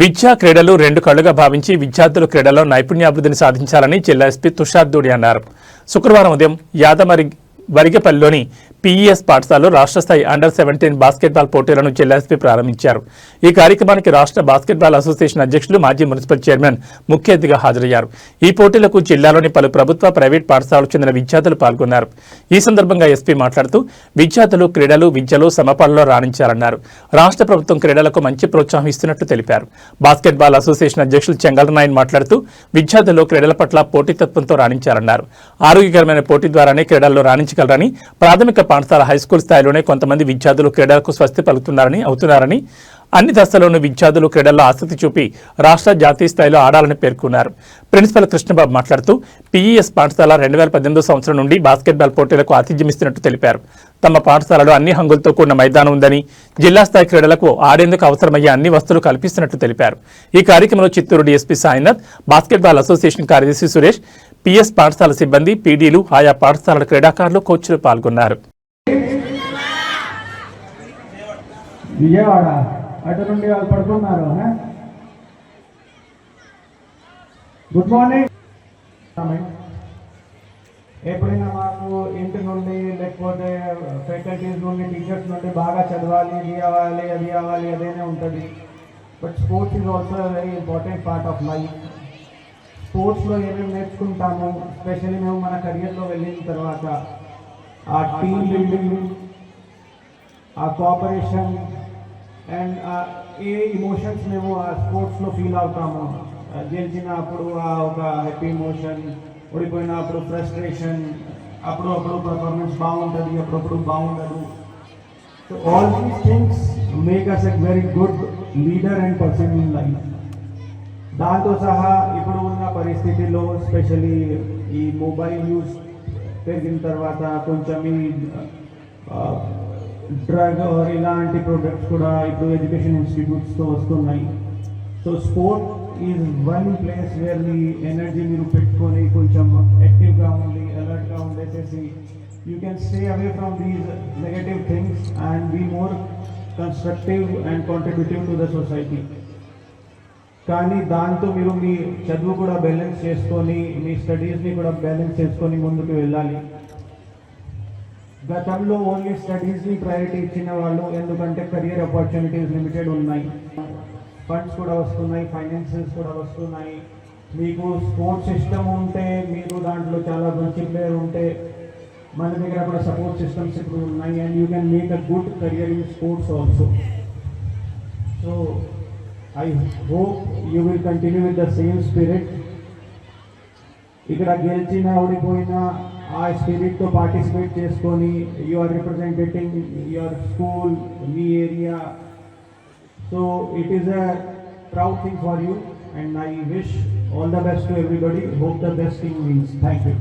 విద్యా క్రీడలు రెండు కళ్లుగా భావించి విద్యార్థులు క్రీడల్లో నైపుణ్యాభివృద్ధిని సాధించాలని జిల్లా ఎస్పీ తుషార్ దూడి అన్నారు. శుక్రవారం ఉదయం వరిగపల్లిలోని పీఈఎస్ పాఠశాలలో రాష్ట్ర స్థాయి అండర్-17 బాస్కెట్బాల్ పోటీలను జిల్లా ఎస్పీ ప్రారంభించారు. ఈ కార్యక్రమానికి రాష్ట్ర బాస్కెట్బాల్ అసోసియేషన్ అధ్యక్షులు మాజీ మున్సిపల్ చైర్మన్ ముఖ్య అతిథిగా హాజరయ్యారు. ఈ పోటీలకు జిల్లాలోని పలు ప్రభుత్వ, ప్రైవేట్ పాఠశాలకు చెందిన విద్యార్థులు పాల్గొన్నారు. ఈ సందర్భంగా ఎస్పీ మాట్లాడుతూ విద్యార్థులు క్రీడలు, విద్యలో సమపాలలో రాణించాలన్నారు. రాష్ట్ర ప్రభుత్వం క్రీడలకు మంచి ప్రోత్సాహం ఇస్తున్నట్లు తెలిపారు. బాస్కెట్బాల్ అసోసియేషన్ అధ్యక్షులు చెంగళనాయన్ మాట్లాడుతూ విద్యార్థులు క్రీడల పట్ల పోటీతత్వంతో రాణించాలన్నారు. ఆరోగ్యకరమైన పోటీ ద్వారానే క్రీడల్లో రాణించగలరని, ప్రాథమిక పాఠశాల, హైస్కూల్ స్థాయిలోనే కొంతమంది విద్యార్థులు క్రీడలకు స్వస్తి అవుతున్నారని అన్ని దశలోనూ విద్యార్థులు క్రీడల్లో ఆసక్తి చూపి రాష్ట్ర, జాతీయ స్థాయిలో ఆడాలని పేర్కొన్నారు. ప్రిన్సిపల్ కృష్ణబాబు మాట్లాడుతూ పీఈఎస్ పాఠశాల 2018 సంవత్సరం నుండి బాస్కెట్బాల్ పోటీలకు ఆతిథ్యమిస్తున్నట్టు తెలిపారు. తమ పాఠశాలలో అన్ని హంగులతో కూడిన మైదానం ఉందని, జిల్లా స్థాయి క్రీడలకు ఆడేందుకు అవసరమయ్యే అన్ని వస్తువులు కల్పిస్తున్నట్టు తెలిపారు. ఈ కార్యక్రమంలో Chittoor DSP Sainath, basketball association కార్యదర్శి సురేష్, పీఎస్ పాఠశాల సిబ్బంది, పీడీలు, ఆయా పాఠశాలల క్రీడాకారులు, కోచ్లు పాల్గొన్నారు. విజయవాడ అటు నుండి వాళ్ళు పడుతున్నారు. Good morning. ఎప్పుడైనా మాకు ఇంటి నుండి లేకపోతే ఫ్యాకల్టీస్ నుండి, టీచర్స్ నుండి బాగా చదవాలి, ఇది అవ్వాలి, అది అవ్వాలి, అదేనే ఉంటుంది. But sports is also very important part of life. స్పోర్ట్స్లో ఏమేమి నేర్చుకుంటాము, స్పెషల్లీ మేము మన కెరియర్లో వెళ్ళిన తర్వాత ఆ టీమ్ బిల్డింగ్, ఆ కోఆపరేషన్ అండ్ ఏ ఇమోషన్స్ మేము ఆ స్పోర్ట్స్లో ఫీల్ అవుతాము. గెలిచినప్పుడు ఒక హ్యాపీ ఇమోషన్, ఓడిపోయినప్పుడు ఫ్రస్ట్రేషన్, అప్పుడప్పుడు పర్ఫార్మెన్స్ బాగుంటుంది, అప్పుడప్పుడు బాగుండదు. So all these things make us a very good leader and person in life. దాంతో సహా ఇప్పుడు ఉన్న పరిస్థితిలో స్పెషల్లీ ఈ మొబైల్ యూస్ పెరిగిన తర్వాత కొంచెం ఈ డ్రగ్ ఇలాంటి ప్రొడక్ట్స్ కూడా ఇప్పుడు ఎడ్యుకేషన్ ఇన్స్టిట్యూట్స్తో వస్తున్నాయి. So sport is one place where మీ ఎనర్జీ మీరు పెట్టుకొని కొంచెం యాక్టివ్గా ఉండి, అలర్ట్గా ఉండేసేసి you can stay away from these negative things and be more constructive and contributive to the society. కానీ దాంతో మీరు మీ చదువు కూడా బ్యాలెన్స్ చేసుకొని, మీ స్టడీస్ని కూడా బ్యాలెన్స్ చేసుకొని ముందుకు వెళ్ళాలి. గతంలో ఓన్లీ స్టడీస్ని ప్రయారిటీ ఇచ్చిన వాళ్ళు, ఎందుకంటే కెరియర్ ఆపర్చునిటీస్ లిమిటెడ్ ఉన్నాయి, ఫండ్స్ కూడా వస్తున్నాయి, ఫైనాన్సెస్ కూడా వస్తున్నాయి. మీకు స్పోర్ట్స్ సిస్టమ్ ఉంటే, మీరు దాంట్లో చాలా మంచి ప్లేయర్ ఉంటే మన దగ్గర కూడా సపోర్ట్ సిస్టమ్స్ ఇప్పుడు ఉన్నాయి and you can make a good career in sports also. So I hope you will continue with the same spirit. ఇక్కడ గెలిచినా ఓడిపోయినా ఆ స్పిరిట్తో పార్టిసిపేట్ చేసుకొని you are representing your school, మీ ఏరియా. So it is a proud thing for you and I wish all the best to everybody. Hope the best thing means. Thank you.